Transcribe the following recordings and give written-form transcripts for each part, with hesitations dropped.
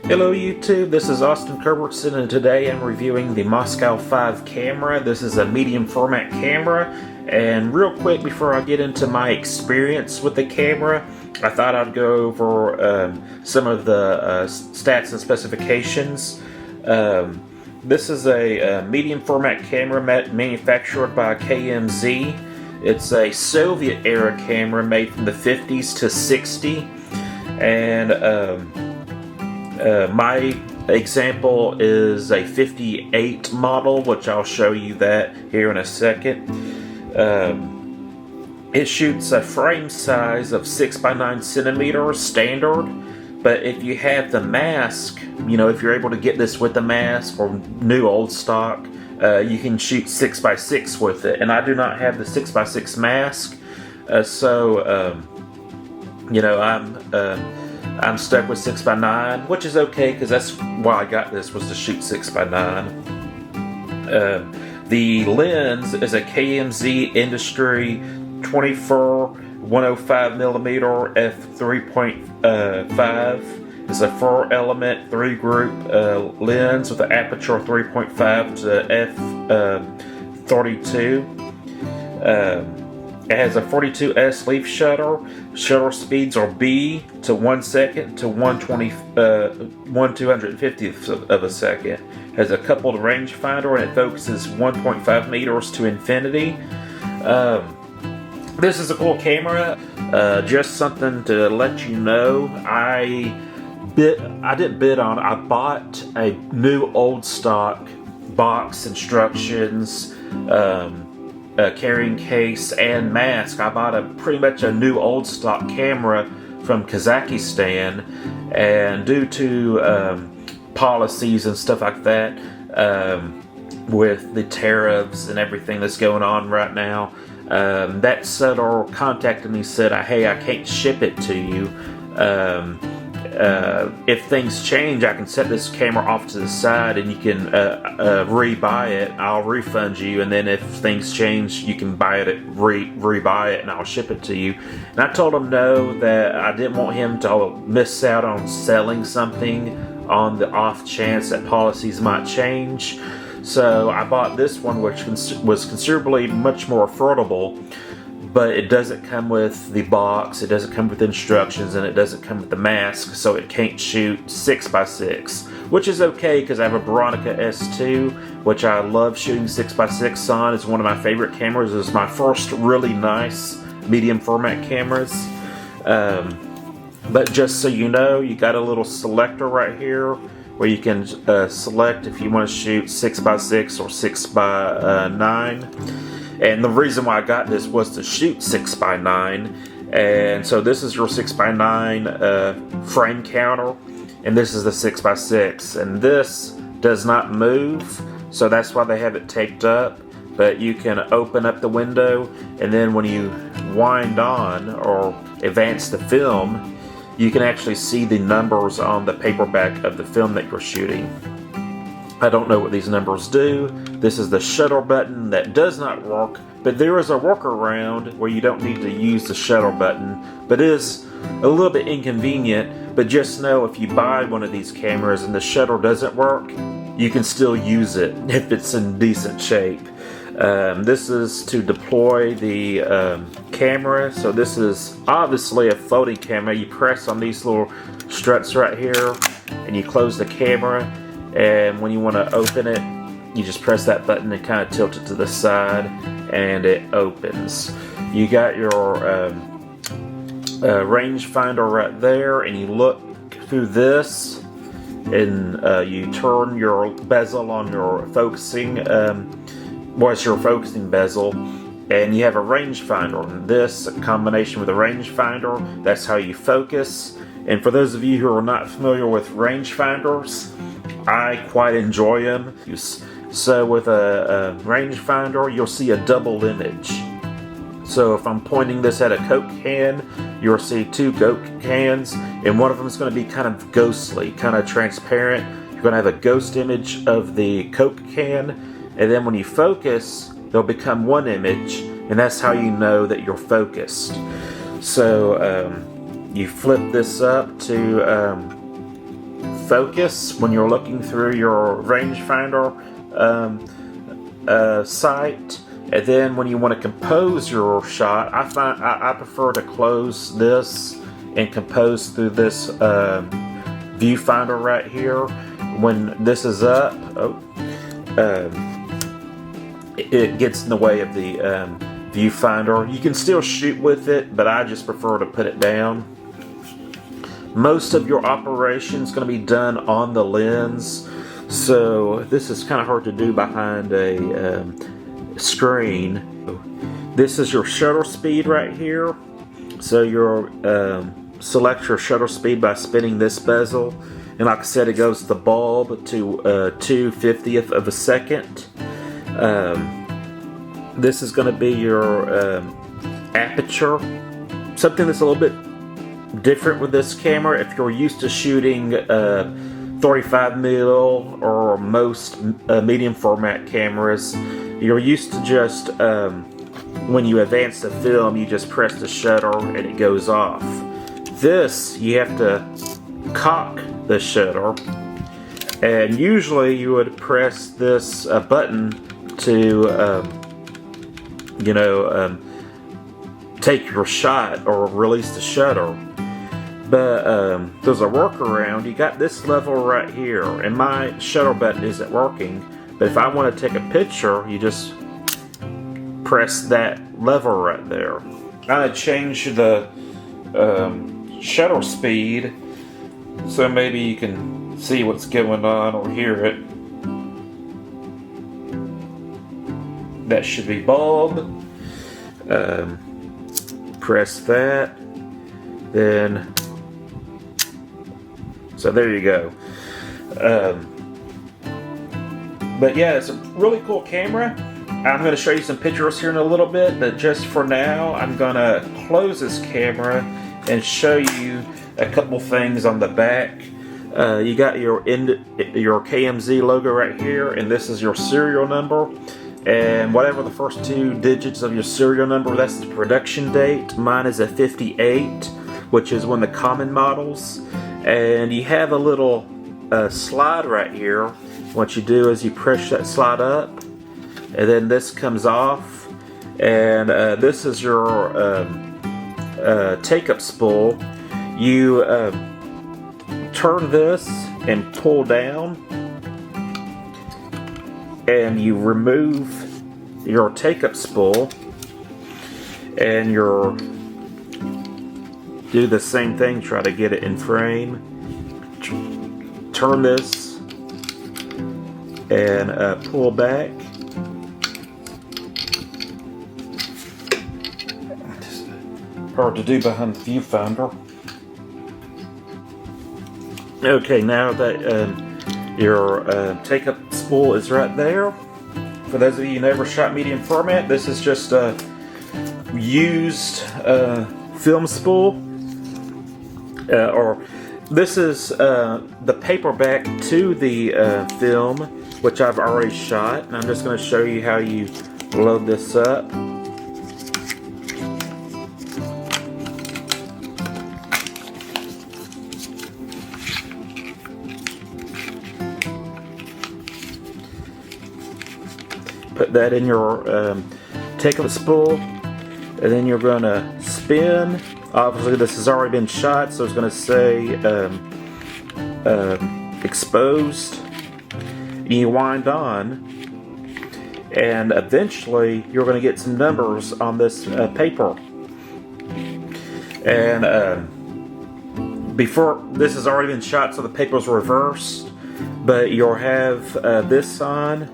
Hello YouTube, this is Austin Culbertson, and today I'm reviewing the Moscow-5 camera. This is a medium format camera, and real quick before I get into my experience with the camera, I thought I'd go over some of the stats and specifications. This is a medium format camera manufactured by KMZ. It's a Soviet era camera made from the 50s to 60, and my example is a 58 model, which I'll show you that here in a second. It shoots a frame size of 6x9 centimeters standard, but if you have the mask, if you're able to get this with the mask or new old stock, you can shoot 6x6 with it. And I do not have the 6x6 mask, so I'm stuck with 6x9, which is okay because that's why I got this, was to shoot 6x9. The lens is a KMZ Industry 24-105mm f3.5. It's a 4-element 3-group lens with an aperture of 3.5 to f32. It has a 42S leaf shutter. Shutter speeds are B to 1 second to 1/250th of a second. It has a coupled rangefinder, and it focuses 1.5 meters to infinity. This is a cool camera. Just something to let you know. I didn't bid on. I bought a new old stock box, instructions, carrying case, and mask. I bought pretty much a new old stock camera from Kazakhstan, and due to policies and stuff like that, with the tariffs and everything that's going on right now, that seller contacted me, said, hey, I can't ship it to you. If things change, I can set this camera off to the side and you can rebuy it. I'll refund you, and then if things change, you can buy it, rebuy it, and I'll ship it to you. And I told him no, that I didn't want him to miss out on selling something on the off chance that policies might change. So I bought this one, which was considerably much more affordable. But it doesn't come with the box, it doesn't come with instructions, and it doesn't come with the mask, so it can't shoot 6x6, which is okay because I have a Veronica S2, which I love shooting 6x6 on. It's one of my favorite cameras. It was my first really nice medium format cameras. But just so you know, you got a little selector right here where you can select if you want to shoot 6x6 or 6x9. And the reason why I got this was to shoot 6x9. And so this is your 6x9 frame counter, and this is the 6x6. And this does not move, so that's why they have it taped up. But you can open up the window, and then when you wind on or advance the film, you can actually see the numbers on the paperback of the film that you're shooting. I don't know what these numbers do. This is the shutter button that does not work, but there is a workaround where you don't need to use the shutter button, but it is a little bit inconvenient. But just know, if you buy one of these cameras and the shutter doesn't work, you can still use it if it's in decent shape. This is to deploy the camera. So this is obviously a floating camera. You press on these little struts right here, and you close the camera. And when you want to open it, you just press that button and kind of tilt it to the side, and it opens. You got your rangefinder right there, and you look through this, and you turn your bezel on your focusing, what's your focusing bezel, and you have a rangefinder. And this, in combination with a rangefinder, that's how you focus. And for those of you who are not familiar with rangefinders, I quite enjoy them. So with a rangefinder, you'll see a double image. So if I'm pointing this at a Coke can, you'll see two Coke cans, and one of them is going to be kind of ghostly, kind of transparent. You're going to have a ghost image of the Coke can, and then when you focus, they'll become one image, and that's how you know that you're focused. So you flip this up to focus when you're looking through your rangefinder sight. And then when you want to compose your shot, I prefer to close this and compose through this viewfinder right here. When this is up, it gets in the way of the viewfinder. You can still shoot with it, but I just prefer to put it down. Most of your operation is going to be done on the lens, so this is kind of hard to do behind a screen. This is your shutter speed right here. So you select your shutter speed by spinning this bezel, and like I said, it goes to the bulb to 2/50th of a second. This is going to be your aperture. Something that's a little bit different with this camera. If you're used to shooting 35mm or most medium format cameras, you're used to just when you advance the film, you just press the shutter and it goes off. This, you have to cock the shutter, and usually you would press this button to take your shot or release the shutter. But there's a workaround. You got this level right here, and my shutter button isn't working. But if I want to take a picture, you just press that lever right there. I'm going to change the shutter speed so maybe you can see what's going on or hear it. That should be bulb. Press that. Then, so there you go. But yeah, it's a really cool camera. I'm going to show you some pictures here in a little bit, but just for now, I'm going to close this camera and show you a couple things on the back. You got your KMZ logo right here, and this is your serial number. And whatever the first 2 digits of your serial number, that's the production date. Mine is a 58, which is one of the common models. And you have a little slide right here. What you do is you press that slide up, and then this comes off. And this is your take-up spool. You turn this and pull down, and you remove your take-up spool, and you do the same thing, try to get it in frame. Turn this and pull back. Hard to do behind the viewfinder. Okay, now that your take-up spool is right there. For those of you who never shot medium format, this is just a used film spool. Or this is the paperback to the film, which I've already shot. And I'm just going to show you how you load this up. Put that in your take-up spool, and then you're going to spin. Obviously this has already been shot, so it's going to say exposed. You wind on, and eventually you're going to get some numbers on this paper. And before, this has already been shot, so the paper's reversed, but you'll have this on,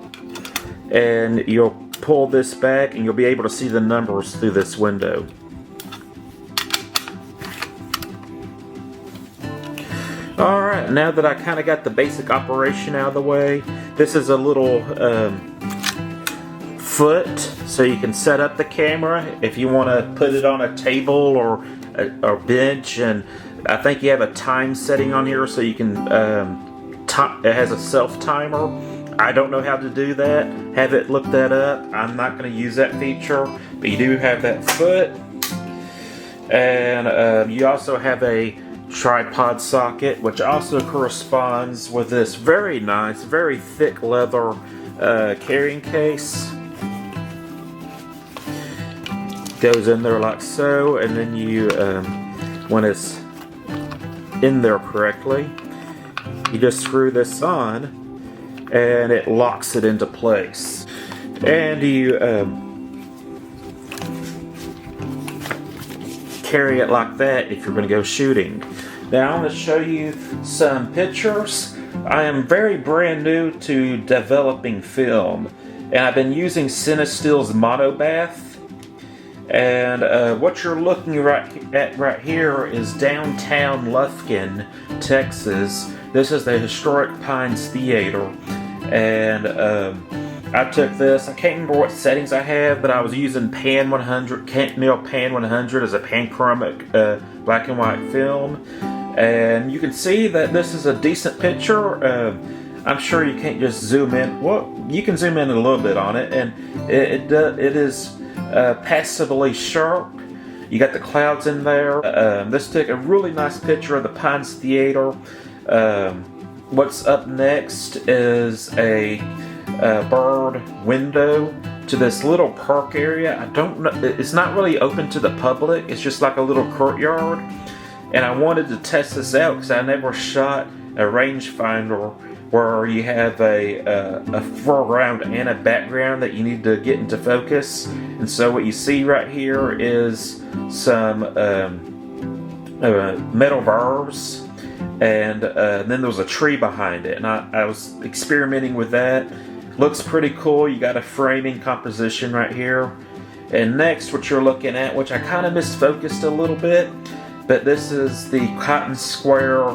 and you'll pull this back and you'll be able to see the numbers through this window. Alright, now that I kind of got the basic operation out of the way, this is a little foot so you can set up the camera if you want to put it on a table or a bench. And I think you have a time setting on here so you can it has a self timer. I don't know how to do that. Haven't looked that up. I'm not going to use that feature, but you do have that foot. And you also have a tripod socket, which also corresponds with this very nice, very thick leather carrying case. Goes in there like so, and then you, when it's in there correctly, you just screw this on, and it locks it into place. And you carry it like that if you're going to go shooting. Now I'm going to show you some pictures. I am very brand new to developing film, and I've been using Cinestill's Monobath. And what you're looking at right here is downtown Lufkin, Texas. This is the historic Pines Theater, and I took this. I can't remember what settings I have, but I was using Pan 100, Cantonil Pan 100 as a panchromic black and white film, and you can see that this is a decent picture. I'm sure you can't just zoom in. Well, you can zoom in a little bit on it, and it is passably sharp. You got the clouds in there. This took a really nice picture of the Pines Theater. What's up next is a bird window to this little park area. I don't know, it's not really open to the public. It's just like a little courtyard. And I wanted to test this out because I never shot a rangefinder where you have a foreground and a background that you need to get into focus. And so what you see right here is some metal bars, and then there's a tree behind it. And I was experimenting with that. Looks pretty cool. You got a framing composition right here. And next, what you're looking at, which I kind of misfocused a little bit, but this is the Cotton Square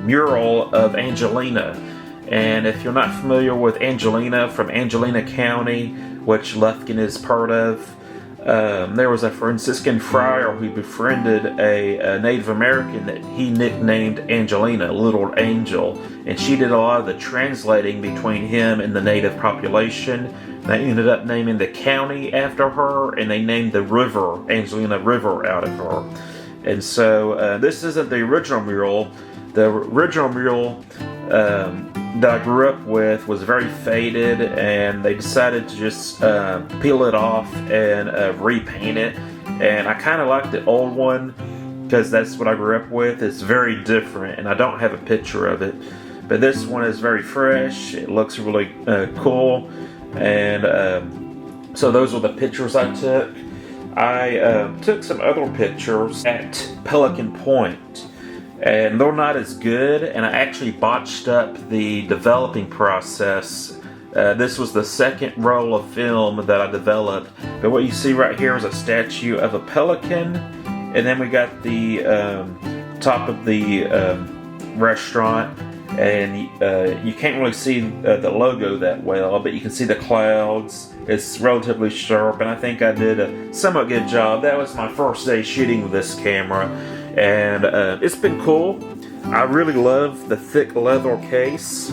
mural of Angelina. And if you're not familiar with Angelina from Angelina County, which Lufkin is part of, there was a Franciscan friar who befriended a Native American that he nicknamed Angelina, Little Angel. And she did a lot of the translating between him and the native population. They ended up naming the county after her, and they named the river, Angelina River, out of her. And so this isn't the original mural. The original mural that I grew up with was very faded, and they decided to just peel it off and repaint it. And I kind of like the old one because that's what I grew up with. It's very different, and I don't have a picture of it. But this one is very fresh. It looks really cool. And so those were the pictures I took. I took some other pictures at Pelican Point, and they're not as good, and I actually botched up the developing process. This was the second roll of film that I developed, but what you see right here is a statue of a pelican, and then we got the top of the restaurant, and you can't really see the logo that well, but you can see the clouds. It's relatively sharp, and I think I did a somewhat good job. That was my first day shooting with this camera, and it's been cool. I really love the thick leather case.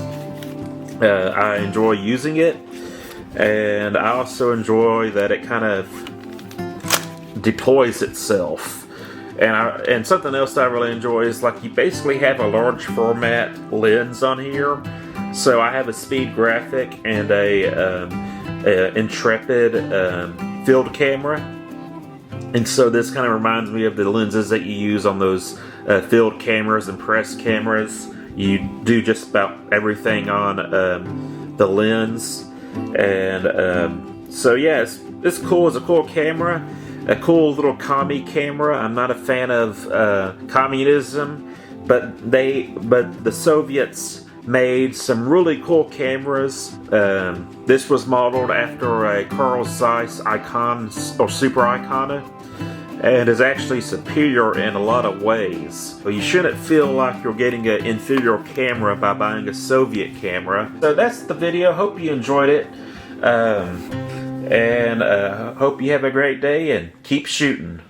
I enjoy using it, and I also enjoy that it kind of deploys itself. And something else I really enjoy is, like, you basically have a large format lens on here. So I have a speed graphic and a Intrepid field camera, and so this kind of reminds me of the lenses that you use on those field cameras and press cameras. You do just about everything on the lens, and so yeah, it's cool. It's a cool camera, a cool little commie camera. I'm not a fan of communism, but the Soviets made some really cool cameras. This was modeled after a Carl Zeiss Icon or Super Icona, and is actually superior in a lot of ways. So you shouldn't feel like you're getting an inferior camera by buying a Soviet camera. So that's the video. Hope you enjoyed it, and hope you have a great day and keep shooting.